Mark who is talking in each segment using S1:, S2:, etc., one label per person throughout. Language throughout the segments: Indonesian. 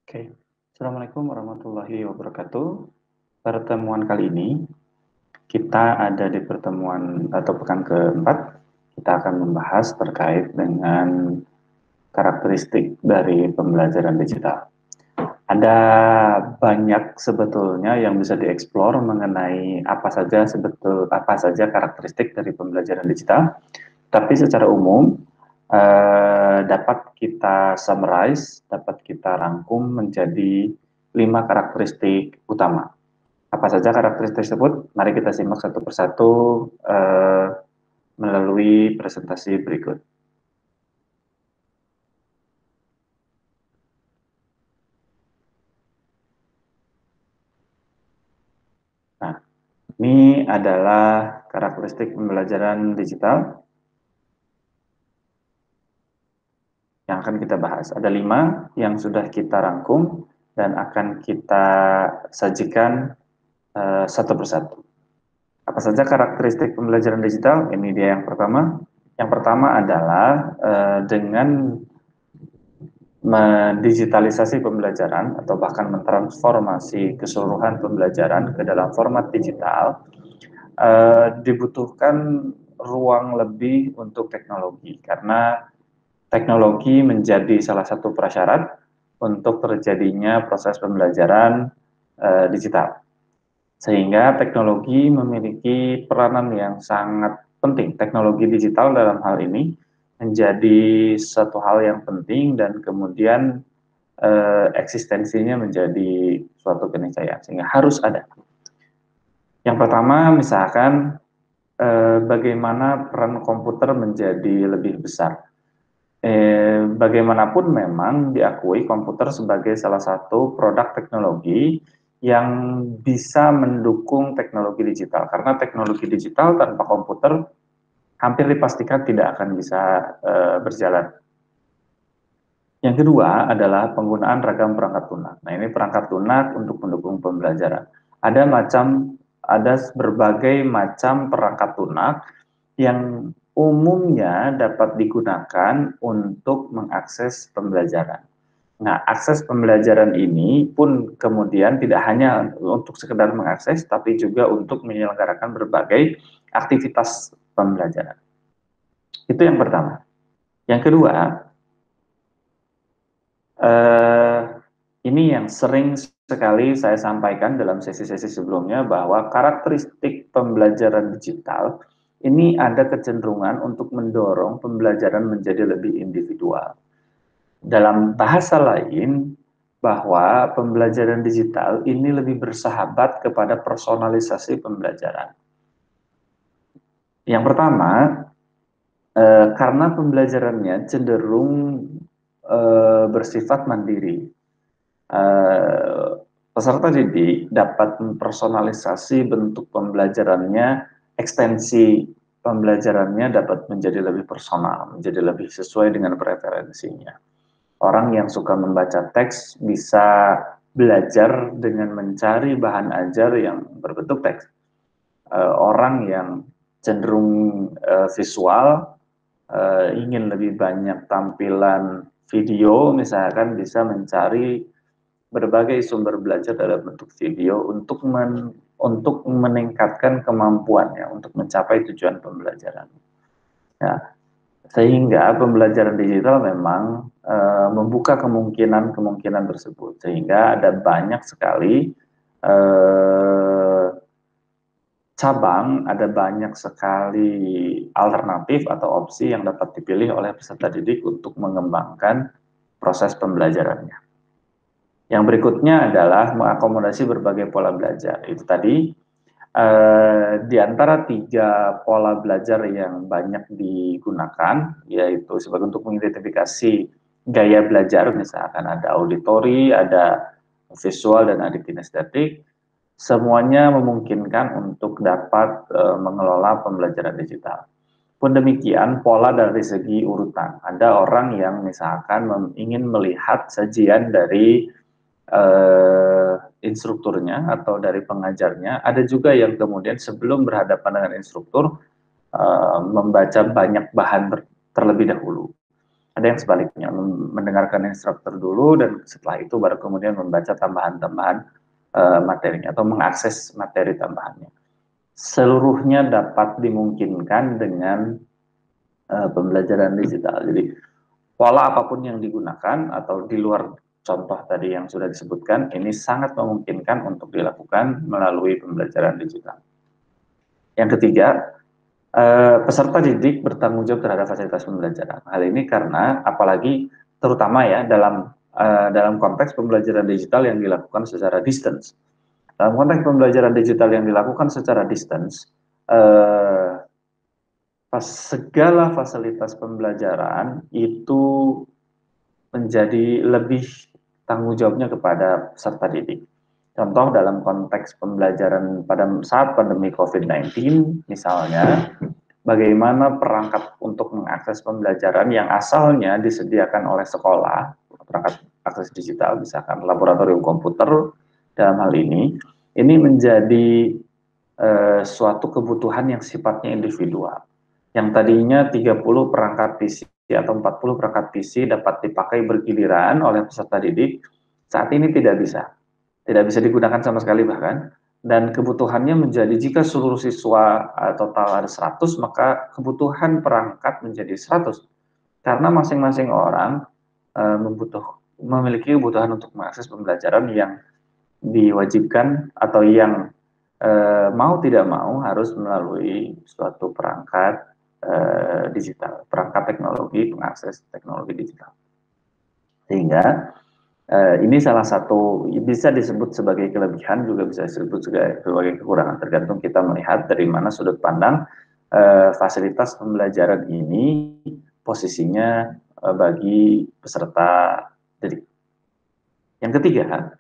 S1: Oke, Assalamualaikum warahmatullahi wabarakatuh. Pertemuan kali ini kita ada di pertemuan atau pekan keempat. Kita akan membahas terkait dengan karakteristik dari pembelajaran digital. Ada banyak sebetulnya yang bisa dieksplor mengenai apa saja karakteristik dari pembelajaran digital. Tapi secara umum dapat kita summarize, dapat kita rangkum menjadi 5 karakteristik utama. Apa saja karakteristik tersebut? Mari kita simak satu persatu melalui presentasi berikut. Nah, ini adalah karakteristik pembelajaran digital yang akan kita bahas. Ada 5 yang sudah kita rangkum dan akan kita sajikan satu persatu. Apa saja karakteristik pembelajaran digital? Ini dia yang pertama. Yang pertama adalah dengan mendigitalisasi pembelajaran atau bahkan mentransformasi keseluruhan pembelajaran ke dalam format digital, dibutuhkan ruang lebih untuk teknologi karena teknologi menjadi salah satu prasyarat untuk terjadinya proses pembelajaran digital. Sehingga teknologi memiliki peranan yang sangat penting. Teknologi digital dalam hal ini menjadi satu hal yang penting dan kemudian eksistensinya menjadi suatu keniscayaan sehingga harus ada. Yang pertama misalkan bagaimana peran komputer menjadi lebih besar. Bagaimanapun memang diakui komputer sebagai salah satu produk teknologi yang bisa mendukung teknologi digital karena teknologi digital tanpa komputer hampir dipastikan tidak akan bisa berjalan. Yang kedua adalah penggunaan ragam perangkat lunak. Nah, ini perangkat lunak untuk mendukung pembelajaran. Ada berbagai macam perangkat lunak yang umumnya dapat digunakan untuk mengakses pembelajaran. Nah, akses pembelajaran ini pun kemudian tidak hanya untuk sekedar mengakses, tapi juga untuk menyelenggarakan berbagai aktivitas pembelajaran. Itu yang pertama. Yang kedua, ini yang sering sekali saya sampaikan dalam sesi-sesi sebelumnya bahwa karakteristik pembelajaran digital ini ada kecenderungan untuk mendorong pembelajaran menjadi lebih individual. Dalam bahasa lain, bahwa pembelajaran digital ini lebih bersahabat kepada personalisasi pembelajaran. Yang pertama, karena pembelajarannya cenderung bersifat mandiri. Peserta didik dapat mempersonalisasi bentuk pembelajarannya, ekstensi pembelajarannya dapat menjadi lebih personal, menjadi lebih sesuai dengan preferensinya. Orang yang suka membaca teks bisa belajar dengan mencari bahan ajar yang berbentuk teks. Orang yang cenderung visual, ingin lebih banyak tampilan video, misalkan bisa mencari berbagai sumber belajar dalam bentuk video untuk meningkatkan kemampuannya untuk mencapai tujuan pembelajaran. Ya, sehingga pembelajaran digital memang membuka kemungkinan tersebut, sehingga ada banyak sekali cabang, ada banyak sekali alternatif atau opsi yang dapat dipilih oleh peserta didik untuk mengembangkan proses pembelajarannya. Yang berikutnya adalah mengakomodasi berbagai pola belajar. Itu tadi di antara 3 pola belajar yang banyak digunakan, yaitu sebagai untuk mengidentifikasi gaya belajar, misalkan ada auditori, ada visual, dan ada kinestetik, semuanya memungkinkan untuk dapat mengelola pembelajaran digital. Pun demikian, pola dari segi urutan. Ada orang yang misalkan ingin melihat sajian dari instrukturnya atau dari pengajarnya. Ada juga yang kemudian sebelum berhadapan dengan instruktur membaca banyak bahan terlebih dahulu. Ada yang sebaliknya, mendengarkan instruktur dulu dan setelah itu baru kemudian membaca tambahan-tambahan materinya atau mengakses materi tambahannya. Seluruhnya dapat dimungkinkan dengan pembelajaran digital. Jadi pola apapun yang digunakan atau di luar contoh tadi yang sudah disebutkan, ini sangat memungkinkan untuk dilakukan melalui pembelajaran digital. Yang ketiga, peserta didik bertanggung jawab terhadap fasilitas pembelajaran. Hal ini karena apalagi terutama ya dalam konteks pembelajaran digital yang dilakukan secara distance. Dalam konteks pembelajaran digital yang dilakukan secara distance, segala fasilitas pembelajaran itu menjadi lebih tanggung jawabnya kepada peserta didik. Contoh dalam konteks pembelajaran pada saat pandemi COVID-19 misalnya, bagaimana perangkat untuk mengakses pembelajaran yang asalnya disediakan oleh sekolah, perangkat akses digital, misalkan laboratorium komputer dalam hal ini menjadi suatu kebutuhan yang sifatnya individual. Yang tadinya 30 perangkat PC atau 40 perangkat PC dapat dipakai bergiliran oleh peserta didik, saat ini tidak bisa. Tidak bisa digunakan sama sekali bahkan. Dan kebutuhannya menjadi jika seluruh siswa total ada 100, maka kebutuhan perangkat menjadi 100. Karena masing-masing orang memiliki kebutuhan untuk mengakses pembelajaran yang diwajibkan atau yang mau tidak mau harus melalui suatu perangkat digital, perangkat teknologi, pengakses teknologi digital. Sehingga ini salah satu bisa disebut sebagai kelebihan, juga bisa disebut sebagai kekurangan, tergantung kita melihat dari mana sudut pandang fasilitas pembelajaran ini posisinya bagi peserta didik. Yang ketiga,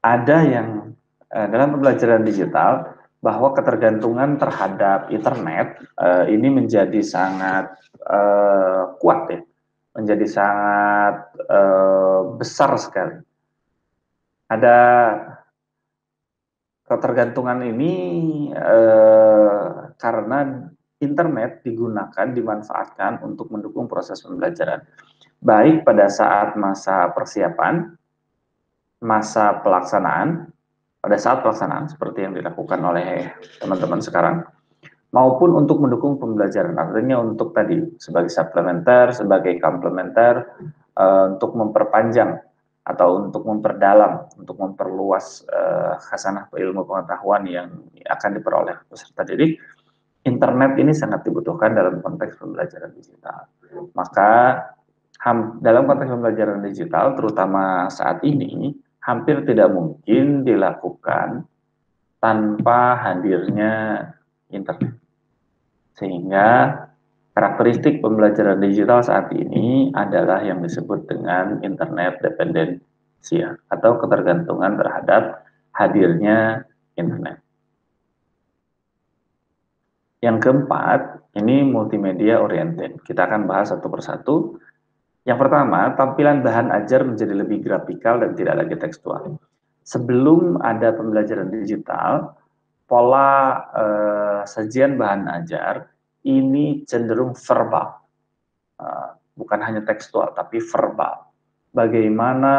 S1: ada yang dalam pembelajaran digital bahwa ketergantungan terhadap internet ini menjadi sangat kuat ya, menjadi sangat besar sekali. Ada ketergantungan ini karena internet digunakan, dimanfaatkan untuk mendukung proses pembelajaran, baik pada saat masa persiapan, masa pelaksanaan, pada saat pelaksanaan seperti yang dilakukan oleh teman-teman sekarang, maupun untuk mendukung pembelajaran, artinya untuk tadi sebagai suplementer, sebagai komplementer, untuk memperpanjang atau untuk memperdalam, untuk memperluas khasanah ilmu pengetahuan yang akan diperoleh peserta didik. Internet ini sangat dibutuhkan dalam konteks pembelajaran digital. Maka dalam konteks pembelajaran digital, terutama saat ini, hampir tidak mungkin dilakukan tanpa hadirnya internet. Sehingga karakteristik pembelajaran digital saat ini adalah yang disebut dengan internet dependensi atau ketergantungan terhadap hadirnya internet. Yang keempat, ini multimedia oriented. Kita akan bahas satu persatu. Yang pertama, tampilan bahan ajar menjadi lebih grafikal dan tidak lagi tekstual. Sebelum ada pembelajaran digital, pola sajian bahan ajar ini cenderung verbal, bukan hanya tekstual tapi verbal. Bagaimana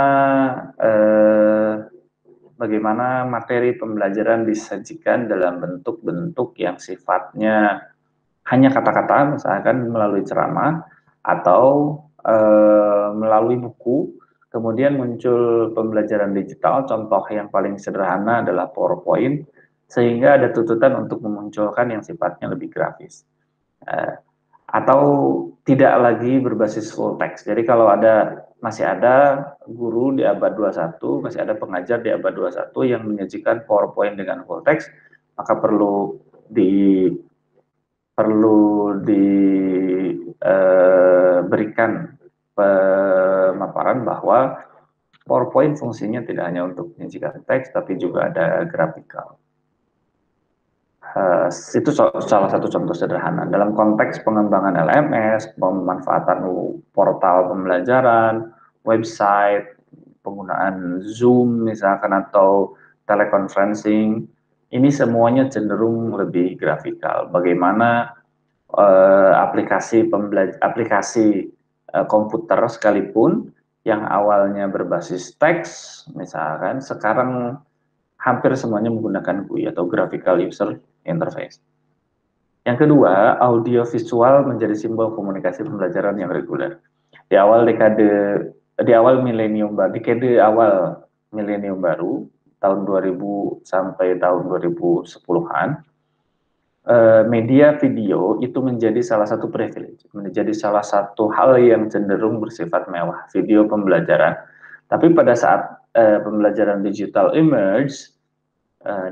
S1: materi pembelajaran disajikan dalam bentuk-bentuk yang sifatnya hanya kata-kata, misalkan melalui ceramah atau melalui buku. Kemudian muncul pembelajaran digital, contoh yang paling sederhana adalah PowerPoint, sehingga ada tuntutan untuk memunculkan yang sifatnya lebih grafis. Atau tidak lagi berbasis full text. Jadi kalau masih ada guru di abad 21, masih ada pengajar di abad 21 yang menyajikan PowerPoint dengan full text, maka perlu diberikan pemaparan bahwa PowerPoint fungsinya tidak hanya untuk menyajikan teks, tapi juga ada grafikal. Itu salah satu contoh sederhana. Dalam konteks pengembangan LMS, pemanfaatan portal pembelajaran, website, penggunaan Zoom misalkan atau teleconferencing, ini semuanya cenderung lebih grafikal. Bagaimana aplikasi komputer sekalipun yang awalnya berbasis teks, misalkan sekarang hampir semuanya menggunakan GUI atau Graphical User Interface. Yang kedua, audio visual menjadi simbol komunikasi pembelajaran yang reguler. Di awal dekade awal milenium baru, tahun 2000 sampai tahun 2010-an, media video itu menjadi salah satu privilege, menjadi salah satu hal yang cenderung bersifat mewah, video pembelajaran. Tapi pada saat pembelajaran digital emerge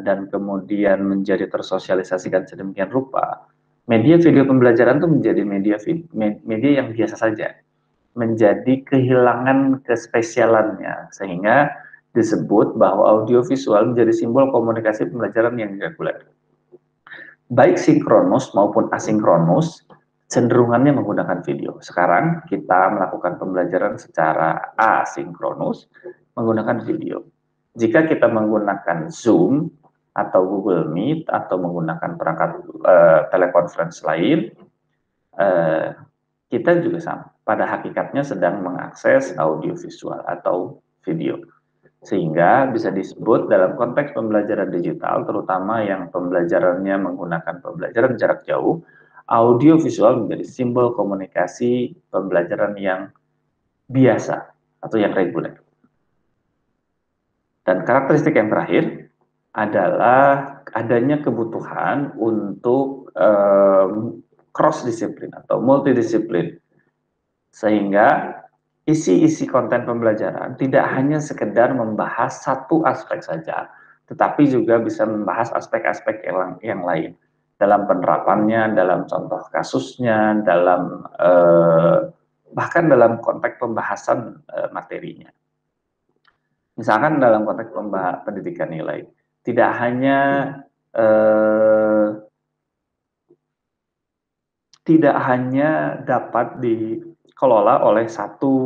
S1: dan kemudian menjadi tersosialisasikan sedemikian rupa, media video pembelajaran itu menjadi media yang biasa saja, menjadi kehilangan kespesialannya, sehingga disebut bahwa audiovisual menjadi simbol komunikasi pembelajaran yang reguler. Baik sinkronus maupun asinkronus, cenderungannya menggunakan video. Sekarang kita melakukan pembelajaran secara asinkronus menggunakan video. Jika kita menggunakan Zoom atau Google Meet atau menggunakan perangkat telekonferensi lain, kita juga sama. Pada hakikatnya sedang mengakses audio visual atau video. Sehingga bisa disebut dalam konteks pembelajaran digital, terutama yang pembelajarannya menggunakan pembelajaran jarak jauh, audio visual menjadi simbol komunikasi pembelajaran yang biasa atau yang reguler. Dan karakteristik yang terakhir adalah adanya kebutuhan untuk cross disiplin atau multidisiplin, sehingga isi-isi konten pembelajaran tidak hanya sekedar membahas satu aspek saja, tetapi juga bisa membahas aspek-aspek yang lain dalam penerapannya, dalam contoh kasusnya, dalam bahkan dalam konteks pembahasan materinya. Misalkan dalam konteks pendidikan nilai, tidak hanya dapat dikelola oleh satu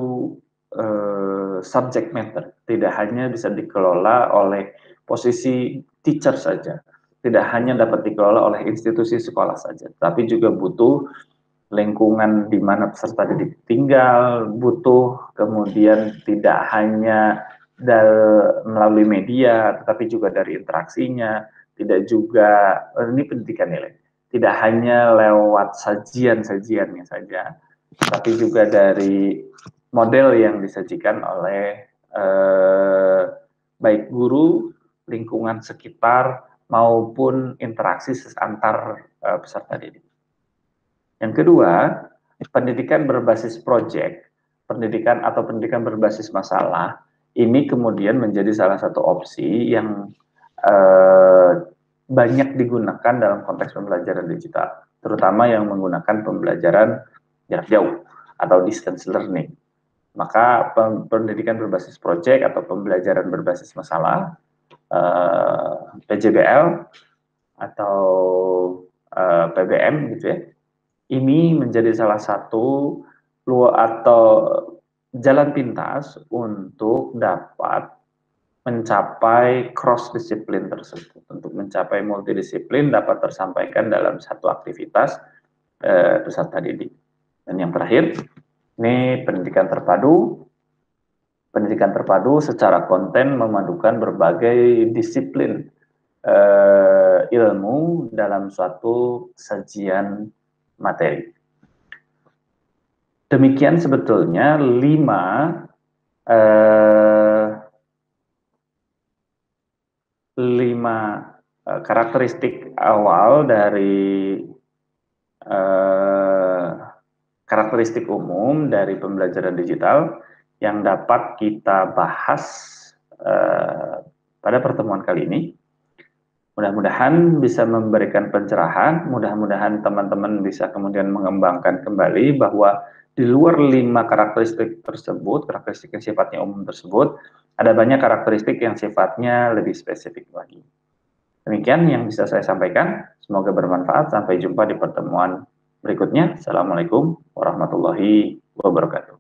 S1: subject matter, tidak hanya bisa dikelola oleh posisi teacher saja, tidak hanya dapat dikelola oleh institusi sekolah saja, tapi juga butuh lingkungan di mana peserta didik tinggal, butuh kemudian tidak hanya melalui media, tetapi juga dari interaksinya, tidak juga, ini pendidikan nilai, tidak hanya lewat sajian-sajiannya saja, tapi juga dari model yang disajikan oleh baik guru, lingkungan sekitar, maupun interaksi antar peserta didik. Yang kedua, pendidikan berbasis proyek, pendidikan berbasis masalah, ini kemudian menjadi salah satu opsi yang banyak digunakan dalam konteks pembelajaran digital, terutama yang menggunakan pembelajaran jarak jauh atau distance learning. Maka pendidikan berbasis proyek atau pembelajaran berbasis masalah, PJBL atau PBM gitu ya, ini menjadi salah satu jalan pintas untuk dapat mencapai cross disiplin tersebut, untuk mencapai multidisiplin dapat tersampaikan dalam satu aktivitas peserta didik. Dan yang terakhir, ini pendidikan terpadu. Pendidikan terpadu secara konten memadukan berbagai disiplin ilmu dalam suatu sajian materi. Demikian sebetulnya 5 karakteristik awal dari karakteristik umum dari pembelajaran digital yang dapat kita bahas pada pertemuan kali ini. Mudah-mudahan bisa memberikan pencerahan, mudah-mudahan teman-teman bisa kemudian mengembangkan kembali bahwa di luar 5 karakteristik tersebut, karakteristik yang sifatnya umum tersebut, ada banyak karakteristik yang sifatnya lebih spesifik lagi. Demikian yang bisa saya sampaikan, semoga bermanfaat, sampai jumpa di pertemuan berikutnya. Assalamualaikum warahmatullahi wabarakatuh.